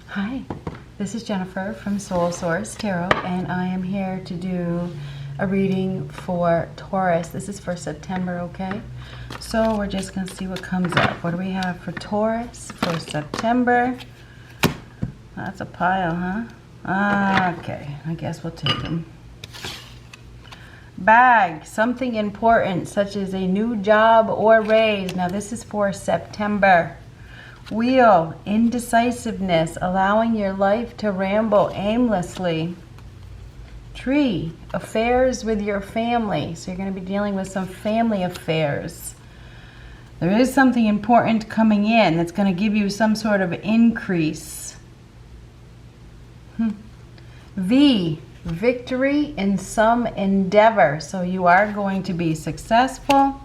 Hi, this is Jennifer from Soul Source Tarot, and I am here to do a reading for Taurus. This is for September, okay? So we're just going to see what comes up. What do we have for Taurus for September? That's a pile, huh? Okay, I guess we'll take them. Bag, something important, such as a new job or raise. Now this is for September. Wheel, indecisiveness, allowing your life to ramble aimlessly. Tree, affairs with your family. So you're going to be dealing with some family affairs. There is something important coming in that's going to give you some sort of increase. V, victory in some endeavor. So you are going to be successful.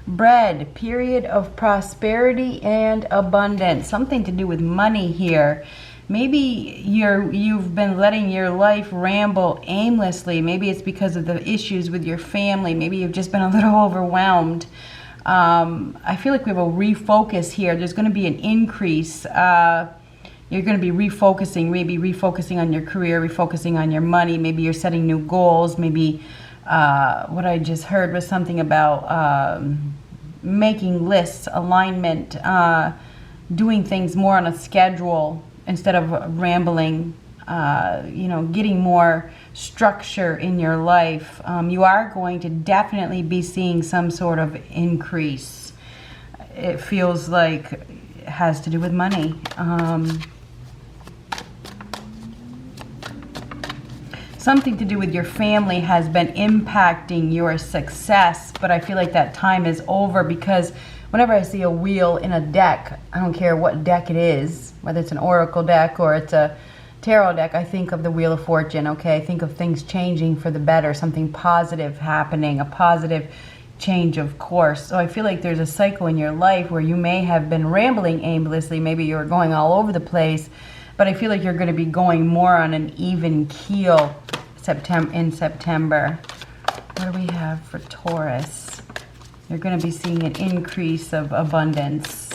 Bread, period of prosperity and abundance. Something to do with money here. Maybe you've been letting your life ramble aimlessly. Maybe it's because of the issues with your family. Maybe you've just been a little overwhelmed. I feel like we have a refocus here. There's going to be an increase. You're going to be refocusing, maybe refocusing on your career, refocusing on your money. Maybe you're setting new goals. Maybe what I just heard was something about making lists, alignment, doing things more on a schedule instead of rambling, getting more structure in your life. You are going to definitely be seeing some sort of increase. It feels like it has to do with money. Something to do with your family has been impacting your success, but I feel like that time is over because whenever I see a wheel in a deck, I don't care what deck it is, whether it's an oracle deck or it's a tarot deck, I think of the Wheel of Fortune, okay? I think of things changing for the better, something positive happening, a positive change of course. So I feel like there's a cycle in your life where you may have been rambling aimlessly, maybe you're going all over the place, but I feel like you're going to be going more on an even keel in September. What do we have for Taurus? You're going to be seeing an increase of abundance.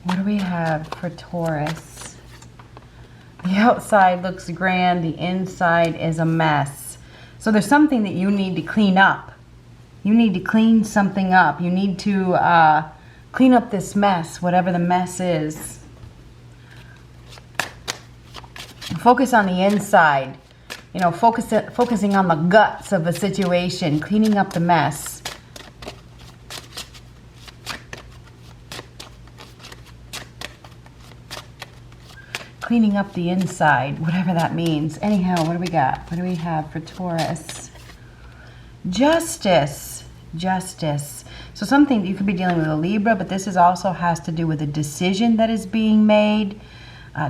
What do we have for Taurus? The outside looks grand. The inside is a mess. So there's something that you need to clean up. You need to clean something up. You need to clean up this mess, whatever the mess is. Focus on the inside, focusing on the guts of a situation, cleaning up the mess. Cleaning up the inside, whatever that means. Anyhow, what do we got? What do we have for Taurus? Justice. Justice. So something, you could be dealing with a Libra, but this also has to do with a decision that is being made.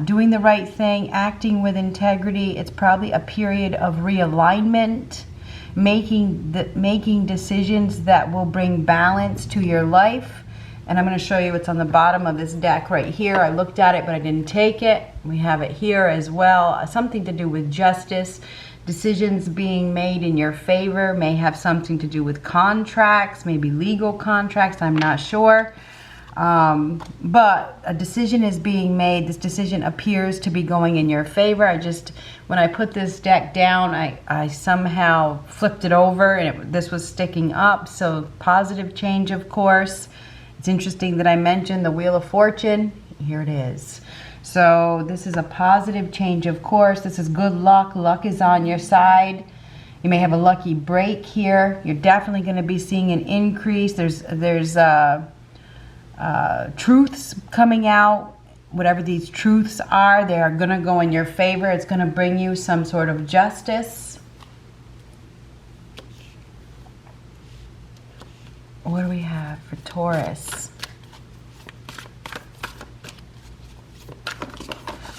Doing the right thing, acting with integrity. It's probably a period of realignment, making decisions that will bring balance to your life. And I'm going to show you what's on the bottom of this deck right here. I looked at it, but I didn't take it. We have it here as well. Something to do with justice. Decisions being made in your favor may have something to do with contracts, maybe legal contracts. I'm not sure. But a decision is being made. This decision appears to be going in your favor. When I put this deck down, I somehow flipped it over and this was sticking up. So positive change, of course. It's interesting that I mentioned the Wheel of Fortune. Here it is. So this is a positive change, of course. This is good luck. Luck is on your side. You may have a lucky break here. You're definitely going to be seeing an increase. There's truths coming out. Whatever these truths are, they are going to go in your favor. It's going to bring you some sort of justice. What do we have for Taurus?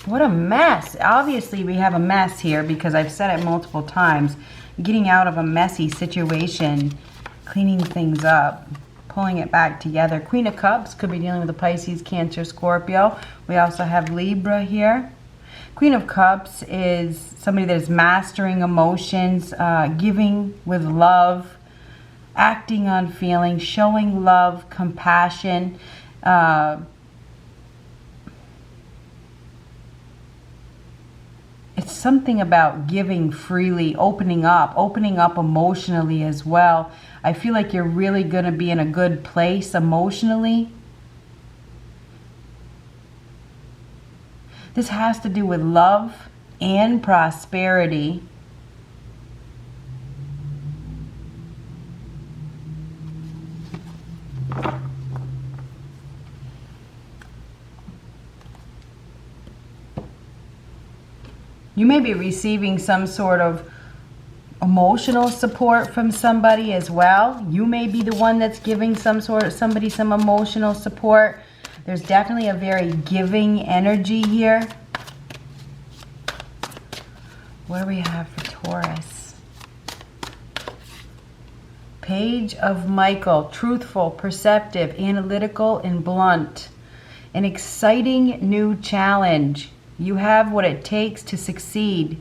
What a mess. Obviously we have a mess here because I've said it multiple times. Getting out of a messy situation, cleaning things up, pulling it back together. Queen of Cups could be dealing with a Pisces, Cancer, Scorpio. We also have Libra here. Queen of Cups is somebody that is mastering emotions, giving with love, acting on feelings, showing love, compassion. It's something about giving freely, opening up emotionally as well. I feel like you're really going to be in a good place emotionally. This has to do with love and prosperity. You may be receiving some sort of emotional support from somebody as well. You may be the one that's giving somebody some emotional support. There's definitely a very giving energy here. What do we have for Taurus? Page of Michael, truthful, perceptive, analytical, and blunt. An exciting new challenge. You have what it takes to succeed.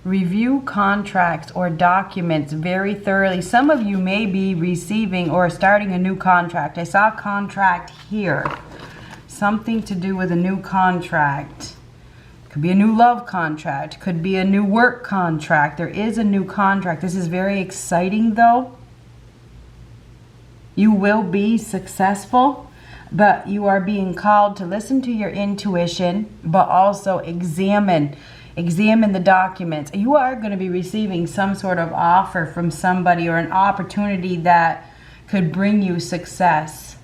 Review contracts or documents very thoroughly. Some of you may be receiving or starting a new contract. I saw contract here. Something to do with a new contract. Could be a new love contract. Could be a new work contract. There is a new contract. This is very exciting though. You will be successful. But you are being called to listen to your intuition, but also examine the documents. You are going to be receiving some sort of offer from somebody or an opportunity that could bring you success.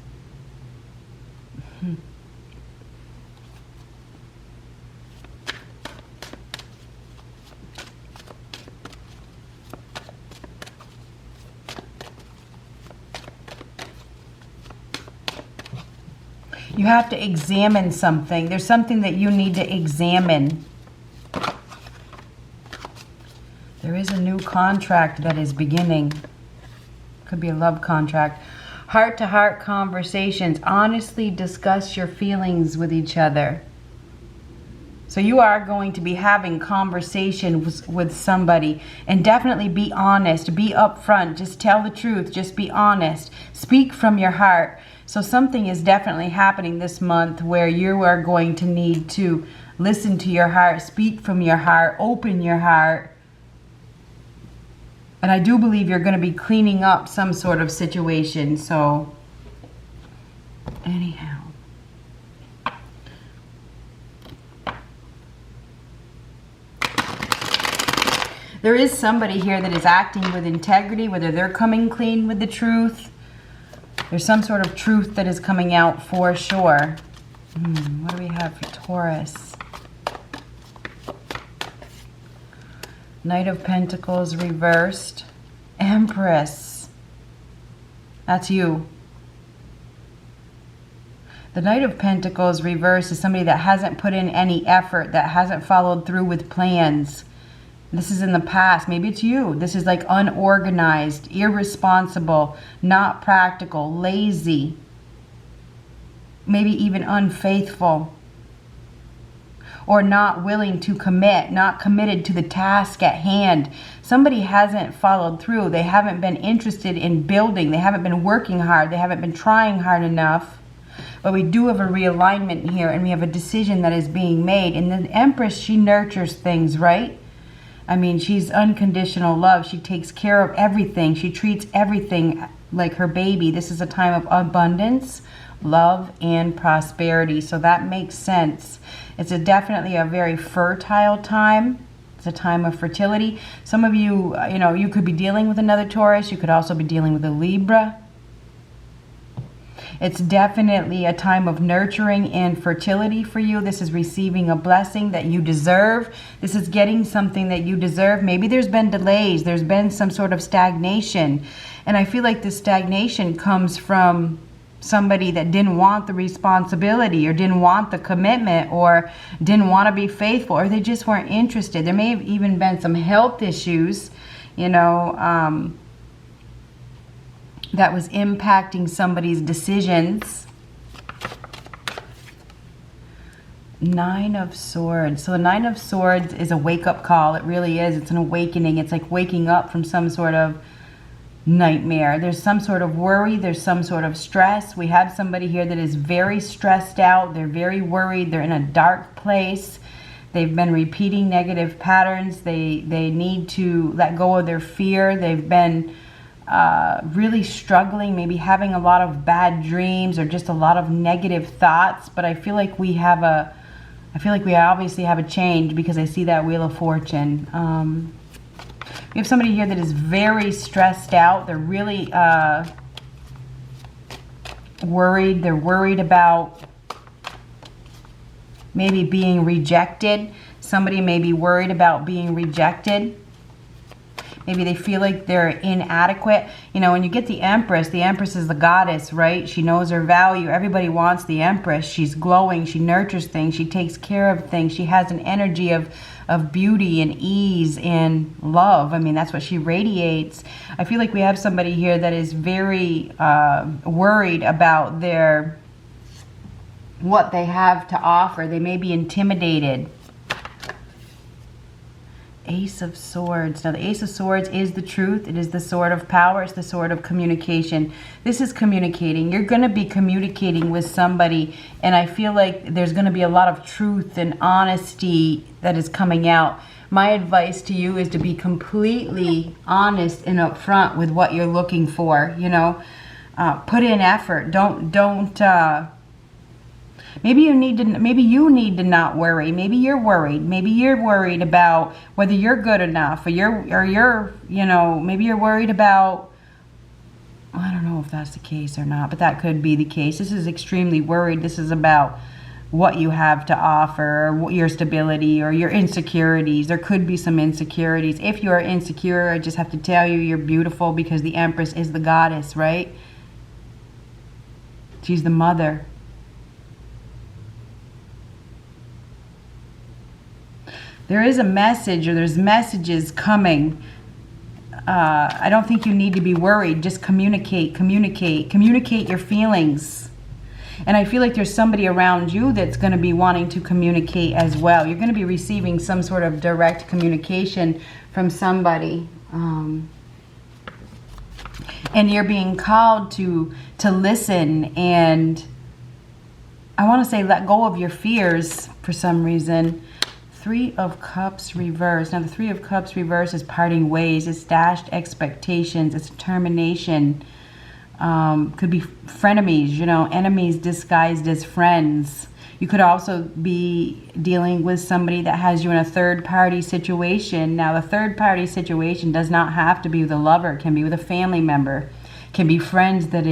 You have to examine something. There's something that you need to examine. There is a new contract that is beginning. Could be a love contract. Heart-to-heart conversations. Honestly discuss your feelings with each other. So you are going to be having conversations with somebody, and definitely be honest, be upfront, just tell the truth, just be honest. Speak from your heart. So something is definitely happening this month where you are going to need to listen to your heart, speak from your heart, open your heart. And I do believe you're going to be cleaning up some sort of situation. So anyhow. There is somebody here that is acting with integrity, whether they're coming clean with the truth. There's some sort of truth that is coming out for sure. What do we have for Taurus? Knight of Pentacles reversed. Empress. That's you. The Knight of Pentacles reversed is somebody that hasn't put in any effort, that hasn't followed through with plans. This is in the past. Maybe it's you. This is like unorganized, irresponsible, not practical, lazy, maybe even unfaithful, or not willing to commit, not committed to the task at hand. Somebody hasn't followed through. They haven't been interested in building. They haven't been working hard. They haven't been trying hard enough. But we do have a realignment here, and we have a decision that is being made. And the Empress, she nurtures things, right? I mean, she's unconditional love. She takes care of everything. She treats everything like her baby. This is a time of abundance, love, and prosperity. So that makes sense. It's definitely a very fertile time. It's a time of fertility. Some of you, you could be dealing with another Taurus. You could also be dealing with a Libra. It's definitely a time of nurturing and fertility for you. This is receiving a blessing that you deserve. This is getting something that you deserve. Maybe there's been delays. There's been some sort of stagnation. And I feel like this stagnation comes from somebody that didn't want the responsibility, or didn't want the commitment, or didn't want to be faithful, or they just weren't interested. There may have even been some health issues, that was impacting somebody's decisions. Nine of Swords. So the Nine of Swords is a wake-up call. It really is. It's an awakening. It's like waking up from some sort of nightmare. There's some sort of worry. There's some sort of stress. We have somebody here that is very stressed out. They're very worried. They're in a dark place. They've been repeating negative patterns. They need to let go of their fear. They've been really struggling, maybe having a lot of bad dreams or just a lot of negative thoughts. But I feel like we obviously have a change, because I see that Wheel of Fortune. We have somebody here that is very stressed out. They're really worried. They're worried about maybe being rejected. Somebody may be worried about being rejected. Maybe they feel like they're inadequate. You know, when you get the Empress is the goddess, right? She knows her value. Everybody wants the Empress. She's glowing. She nurtures things. She takes care of things. She has an energy of beauty and ease and love. I mean, that's what she radiates. I feel like we have somebody here that is very worried about what they have to offer. They may be intimidated. Ace of Swords. Now, the Ace of Swords is the truth. It is the sword of power. It's the sword of communication. This is communicating. You're going to be communicating with somebody, and I feel like there's going to be a lot of truth and honesty that is coming out. My advice to you is to be completely honest and upfront with what you're looking for. You know, put in effort. Don't maybe you need to not worry. Maybe you're worried. Maybe you're worried about whether you're good enough, or maybe you're worried about, I don't know if that's the case or not, but that could be the case. This is extremely worried. This is about what you have to offer, or your stability, or your insecurities. There could be some insecurities. If you are insecure, I just have to tell you, you're beautiful, because the Empress is the goddess, right? She's the mother. There is a message, or there's messages coming. I don't think you need to be worried. Just communicate your feelings. And I feel like there's somebody around you that's going to be wanting to communicate as well. You're going to be receiving some sort of direct communication from somebody. And you're being called to listen, and I want to say let go of your fears for some reason. Three of Cups reversed. Now, the Three of Cups reversed is parting ways. It's dashed expectations. It's termination. Could be frenemies, enemies disguised as friends. You could also be dealing with somebody that has you in a third-party situation. Now, the third-party situation does not have to be with a lover. It can be with a family member. It can be friends that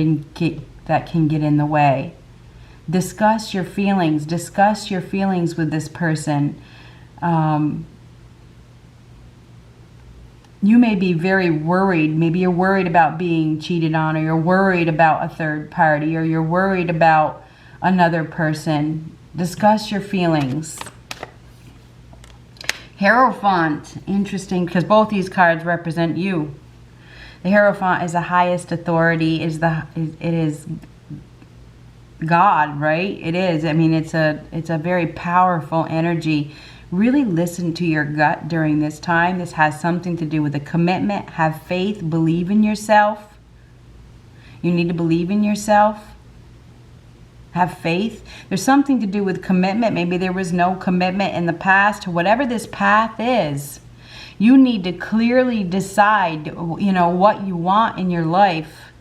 can get in the way. Discuss your feelings. Discuss your feelings with this person. You may be very worried. Maybe you're worried about being cheated on, or you're worried about a third party, or you're worried about another person. Discuss your feelings. Hierophant, interesting, because both these cards represent you. The Hierophant is the highest authority. It is God, right? It is. I mean, it's a very powerful energy. Really listen to your gut during this time. This has something to do with a commitment. Have faith. Believe in yourself. You need to believe in yourself. Have faith. There's something to do with commitment. Maybe there was no commitment in the past. Whatever this path is, you need to clearly decide, what you want in your life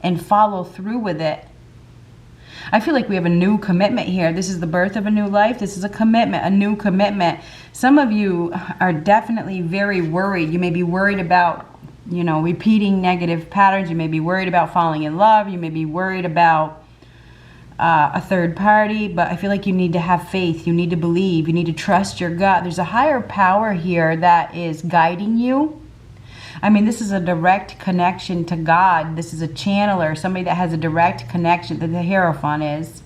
and follow through with it. I feel like we have a new commitment here. This is the birth of a new life. This is a commitment, a new commitment. Some of you are definitely very worried. You may be worried about, repeating negative patterns. You may be worried about falling in love. You may be worried about a third party. But I feel like you need to have faith. You need to believe. You need to trust your gut. There's a higher power here that is guiding you. I mean, this is a direct connection to God. This is a channeler, somebody that has a direct connection, that the Hierophant is.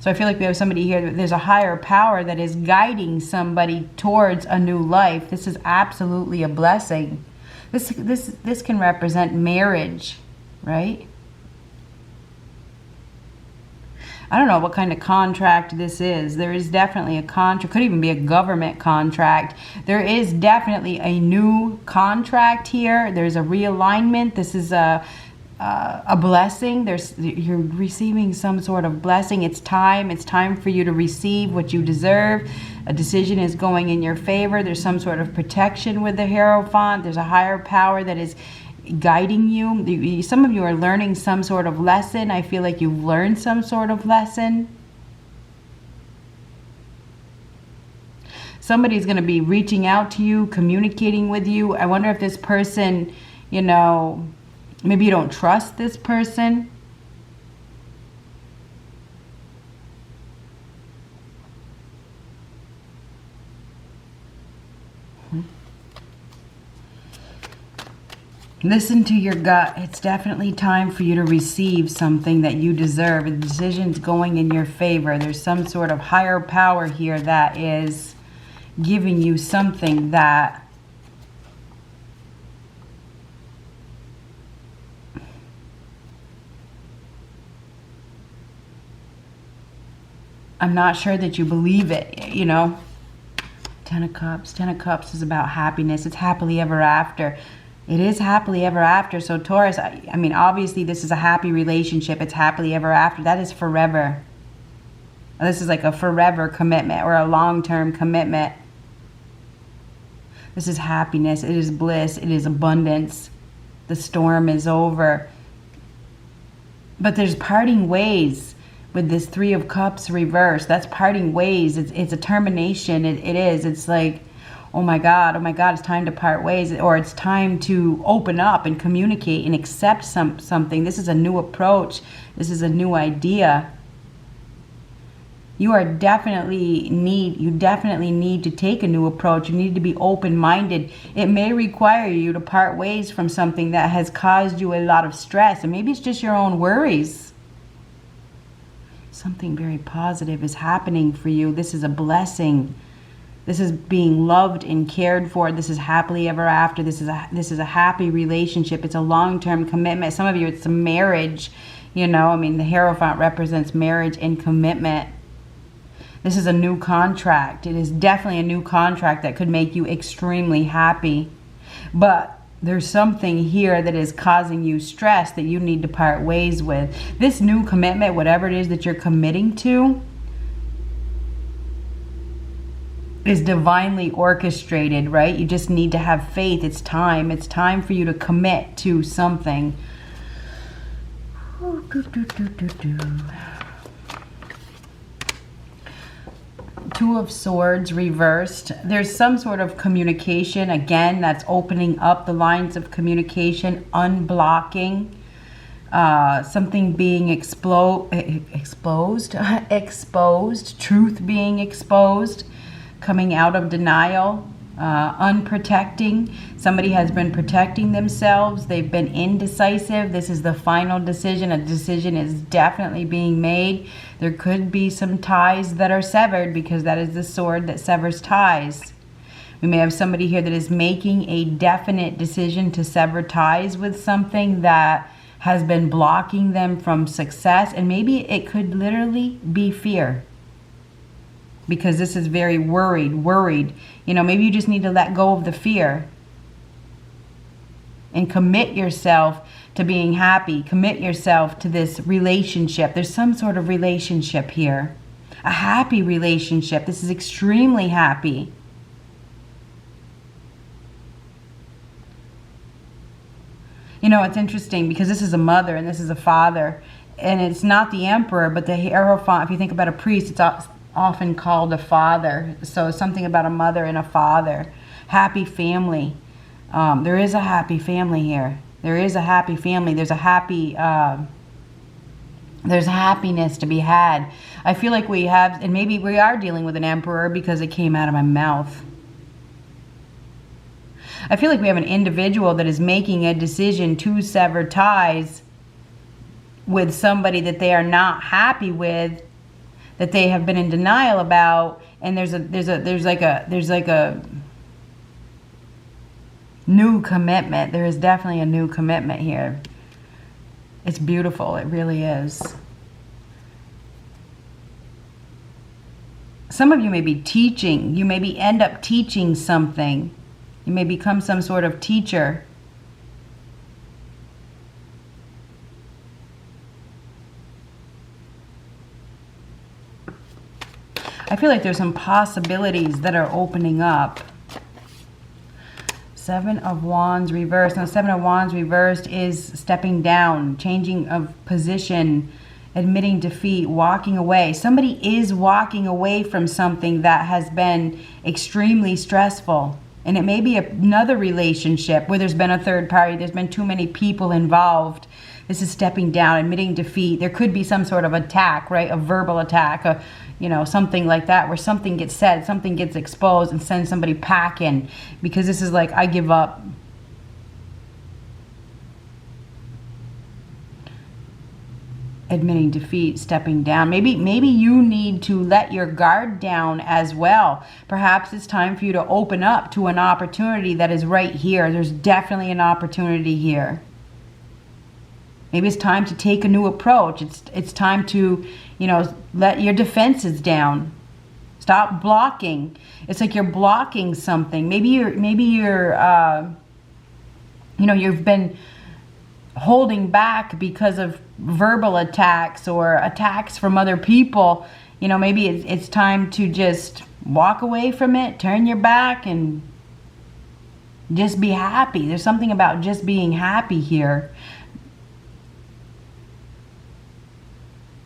So I feel like we have somebody here, there's a higher power that is guiding somebody towards a new life. This is absolutely a blessing. This can represent marriage, right? I don't know what kind of contract this is. There is definitely a contract. Could even be a government contract. There is definitely a new contract here. There's a realignment. This is a blessing. You're receiving some sort of blessing. It's time for you to receive what you deserve. A decision is going in your favor. There's some sort of protection with the Hierophant. There's a higher power that is guiding you. Some of you are learning some sort of lesson. I feel like you've learned some sort of lesson. Somebody's going to be reaching out to you, communicating with you. I wonder if this person, you know, maybe you don't trust this person. Listen to your gut. It's definitely time for you to receive something that you deserve. The decision's going in your favor. There's some sort of higher power here that is giving you something that I'm not sure that you believe it, you know. Ten of Cups. Ten of Cups is about happiness. It's happily ever after. It is happily ever after. So Taurus, I mean, obviously this is a happy relationship. It's happily ever after. That is forever. This is like a forever commitment or a long-term commitment. This is happiness. It is bliss. It is abundance. The storm is over. But there's parting ways with this Three of Cups reversed. That's parting ways. It's a termination. It is. It's like, oh my God, it's time to part ways, or it's time to open up and communicate and accept something. This is a new approach. This is a new idea. You definitely need to take a new approach. You need to be open-minded. It may require you to part ways from something that has caused you a lot of stress, and maybe it's just your own worries. Something very positive is happening for you. This is a blessing. This is being loved and cared for. This is happily ever after. This is a happy relationship. It's a long-term commitment. Some of you, it's a marriage. You know, I mean, the Hierophant represents marriage and commitment. This is a new contract. It is definitely a new contract that could make you extremely happy. But there's something here that is causing you stress that you need to part ways with. This new commitment, whatever it is that you're committing to, is divinely orchestrated, right? You just need to have faith. It's time. It's time for you to commit to something. Two of Swords reversed. There's some sort of communication. Again, that's opening up the lines of communication, unblocking. Something being exposed, truth being exposed. Coming out of denial, unprotecting. Somebody has been protecting themselves. They've been indecisive. This is the final decision. A decision is definitely being made. There could be some ties that are severed because that is the sword that severs ties. We may have somebody here that is making a definite decision to sever ties with something that has been blocking them from success. And maybe it could literally be fear. Because this is very worried. You know, maybe you just need to let go of the fear. And commit yourself to being happy. Commit yourself to this relationship. There's some sort of relationship here. A happy relationship. This is extremely happy. You know, it's interesting because this is a mother and this is a father. And it's not the emperor, but the Hierophant. If you think about a priest, it's often called a father. So something about a mother and a father. Happy family. There is a happy family here. There is a happy family. There's a happy there's happiness to be had. I feel like we have, and maybe we are dealing with an emperor because it came out of my mouth. I feel like we have an individual that is making a decision to sever ties with somebody that they are not happy with, that they have been in denial about, and there's like a new commitment. There is definitely a new commitment here. It's beautiful. It really is. Some of you may be teaching. You maybe end up teaching something. You may become some sort of teacher. feel like there's some possibilities that are opening up. Seven of Wands reversed. Now, Seven of Wands reversed is stepping down, changing of position, admitting defeat, walking away. Somebody is walking away from something that has been extremely stressful. And it may be another relationship where there's been a third party. There's been too many people involved. This is stepping down, admitting defeat. There could be some sort of attack, right? A verbal attack, you know, something like that, where something gets said, something gets exposed, and sends somebody packing, because this is like, I give up. Admitting defeat, stepping down. Maybe you need to let your guard down as well. Perhaps it's time for you to open up to an opportunity that is right here. There's definitely an opportunity here. Maybe it's time to take a new approach. It's time to, you know, let your defenses down. Stop blocking. It's like you're blocking something. Maybe you're you know, you've been holding back because of verbal attacks or attacks from other people. You know, maybe it's time to just walk away from it, turn your back, and just be happy. There's something about just being happy here.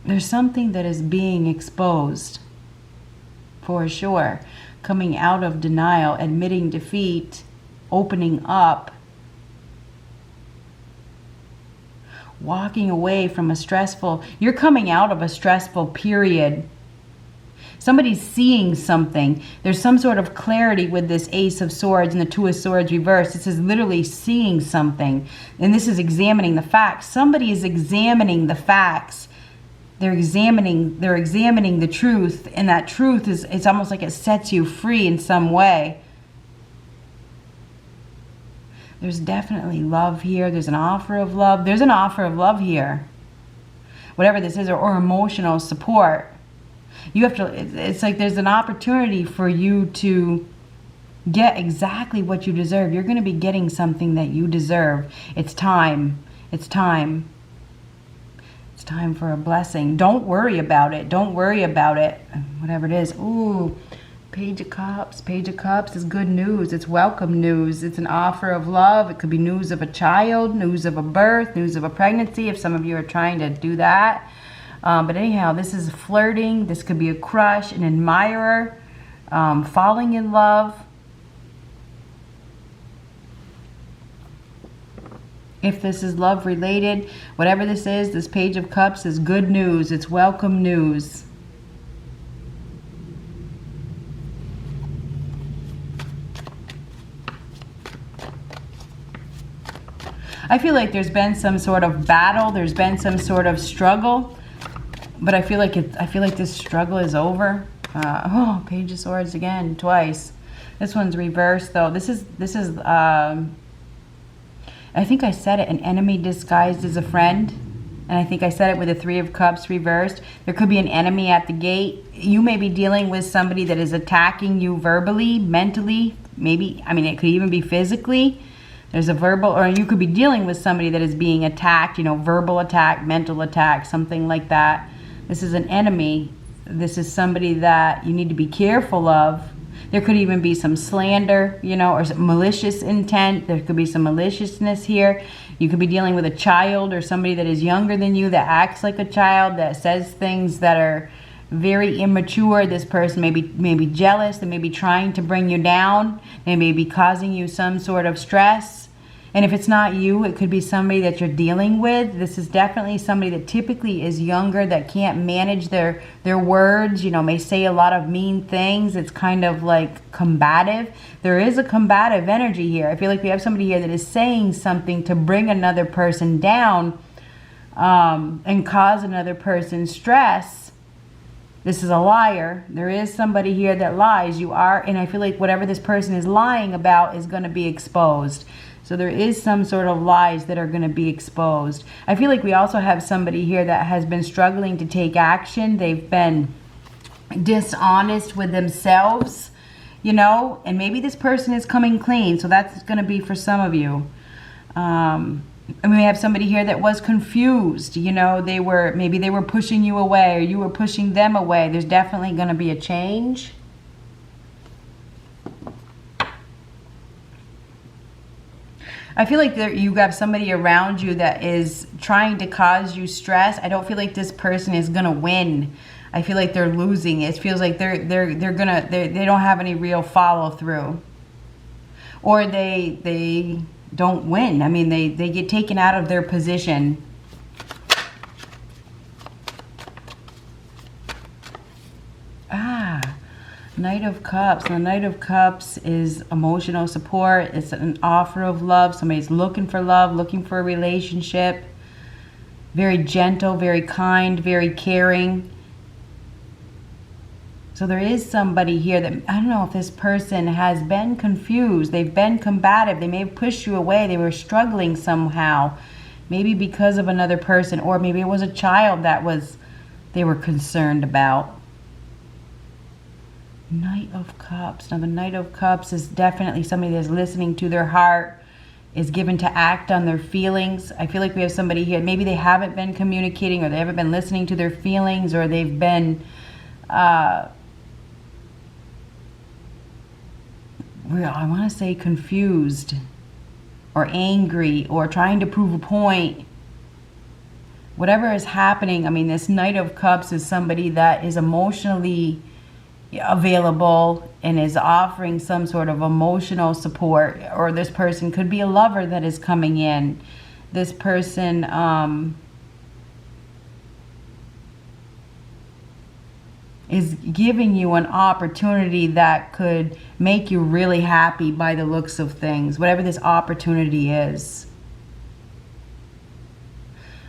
There's something that is being exposed, for sure. Coming out of denial, admitting defeat, opening up, walking away from a stressful, you're coming out of a stressful period. Somebody's seeing something. There's some sort of clarity with this Ace of Swords and the Two of Swords reversed. This is literally seeing something. And this is examining the facts. Somebody is examining the facts. They're examining the truth, and that truth is, it's almost like it sets you free in some way. There's definitely love here. There's an offer of love. There's an offer of love here. Whatever this is, or emotional support. You have to, it's like there's an opportunity for you to get exactly what you deserve. You're going to be getting something that you deserve. It's time. It's time. It's time for a blessing. Don't worry about it. Don't worry about it. Whatever it is. Ooh, Page of Cups. Page of Cups is good news. It's welcome news. It's an offer of love. It could be news of a child, news of a birth, news of a pregnancy, if some of you are trying to do that. But anyhow, this is flirting. This could be a crush, an admirer, falling in love. If this is love related, whatever this is, this Page of Cups is good news. It's welcome news. I feel like there's been some sort of battle. There's been some sort of struggle, but I feel like this struggle is over. Oh, Page of Swords again, twice. This one's reversed though. This is. I think I said it, an enemy disguised as a friend. And I think I said it with the Three of Cups reversed. There could be an enemy at the gate. You may be dealing with somebody that is attacking you verbally, mentally, maybe, I mean, it could even be physically. There's a verbal, or you could be dealing with somebody that is being attacked, you know, verbal attack, mental attack, something like that. This is an enemy. This is somebody that you need to be careful of. There could even be some slander, you know, or some malicious intent. There could be some maliciousness here. You could be dealing with a child or somebody that is younger than you, that acts like a child, that says things that are very immature. This person may be jealous. They may be trying to bring you down. They may be causing you some sort of stress. And if it's not you, it could be somebody that you're dealing with. This is definitely somebody that typically is younger, that can't manage their words, you know, may say a lot of mean things. It's kind of like combative. There is a combative energy here. I feel like we have somebody here that is saying something to bring another person down and cause another person stress. This is a liar. There is somebody here that lies. You are, and I feel like whatever this person is lying about is going to be exposed. So there is some sort of lies that are going to be exposed. I feel like we also have somebody here that has been struggling to take action. They've been dishonest with themselves, you know, and maybe this person is coming clean. So that's going to be for some of you. And we have somebody here that was confused. You know, maybe they were pushing you away, or you were pushing them away. There's definitely going to be a change. I feel like you have somebody around you that is trying to cause you stress. I don't feel like this person is gonna win. I feel like they're losing. It feels like they don't have any real follow through, or they don't win. I mean, they get taken out of their position. Knight of Cups. The Knight of Cups is emotional support. It's an offer of love. Somebody's looking for love, looking for a relationship. Very gentle, very kind, very caring. So there is somebody here that, I don't know if this person has been confused. They've been combative. They may have pushed you away. They were struggling somehow. Maybe because of another person, or maybe it was a child that they were concerned about. Knight of Cups. Now the Knight of Cups is definitely somebody that's listening to their heart, is given to act on their feelings. I feel like we have somebody here, maybe they haven't been communicating, or they haven't been listening to their feelings, or they've been I want to say confused or angry or trying to prove a point. Whatever is happening, I mean, this Knight of Cups is somebody that is emotionally available and is offering some sort of emotional support. Or this person could be a lover that is coming in. This person is giving you an opportunity that could make you really happy by the looks of things, whatever this opportunity is.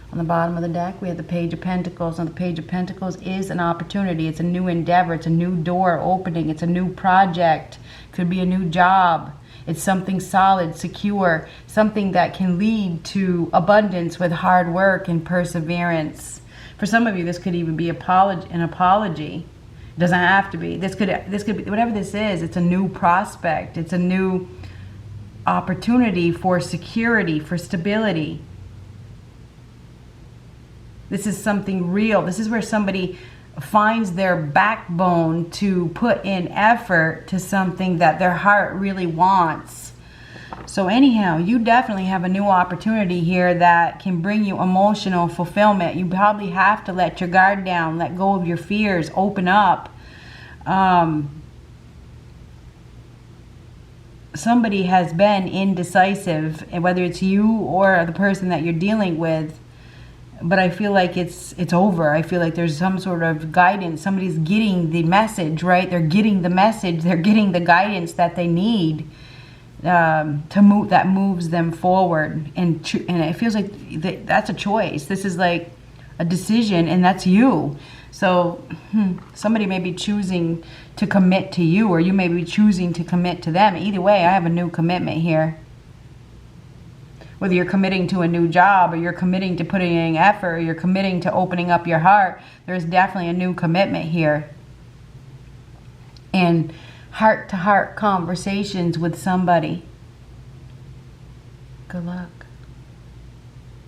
On the bottom of the deck, we have the Page of Pentacles. And the Page of Pentacles is an opportunity. It's a new endeavor. It's a new door opening. It's a new project. Could be a new job. It's something solid, secure, something that can lead to abundance with hard work and perseverance. For some of you, this could even be an apology. It doesn't have to be. This could be whatever this is. It's a new prospect. It's a new opportunity for security, for stability. This is something real. This is where somebody finds their backbone to put in effort to something that their heart really wants. So anyhow, you definitely have a new opportunity here that can bring you emotional fulfillment. You probably have to let your guard down, let go of your fears, open up. Somebody has been indecisive, whether it's you or the person that you're dealing with. But I feel like it's over. I feel like there's some sort of guidance. Somebody's getting the message, right? They're getting the message. They're getting the guidance that they need to move. That moves them forward. And it feels like that's a choice. This is like a decision, and that's you. So somebody may be choosing to commit to you, or you may be choosing to commit to them. Either way, I have a new commitment here. Whether you're committing to a new job, or you're committing to putting in effort, or you're committing to opening up your heart, there's definitely a new commitment here. And heart-to-heart conversations with somebody. Good luck.